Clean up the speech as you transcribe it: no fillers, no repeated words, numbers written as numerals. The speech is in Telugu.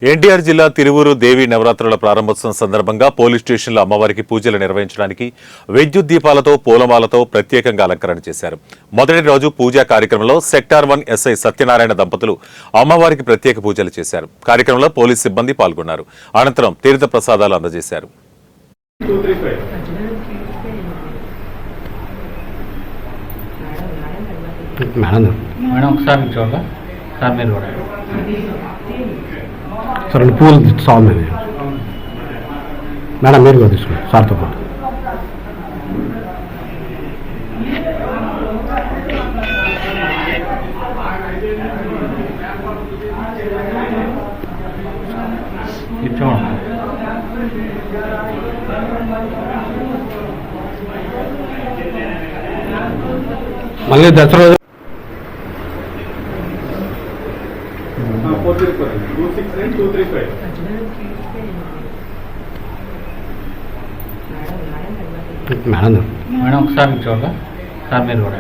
ఎన్టీఆర్ జిల్లా తిరువూరు దేవి నవరాత్రుల ప్రారంభోత్సవం సందర్భంగా పోలీస్ స్టేషన్లో అమ్మవారికి పూజలు నిర్వహించడానికి విద్యుత్ దీపాలతో పూలమాలతో ప్రత్యేకంగా అలంకరణ చేశారు. మొదటి రోజు పూజా కార్యక్రమంలో సెక్టార్ 1 ఎస్ఐ సత్యనారాయణ దంపతులు అమ్మవారికి ప్రత్యేక పూజలు చేశారు. కార్యక్రమంలో పోలీస్ సిబ్బంది పాల్గొన్నారు. అనంతరం తీర్థ ప్రసాదాలు అందజేశారు. సార్ పూలు స్వామి మేడం మీరు కూడా తీసుకోండి సార్తో పాటు. మళ్ళీ దసరా మేడం ఒకసారి చూడాలి సార్ మీరు కూడా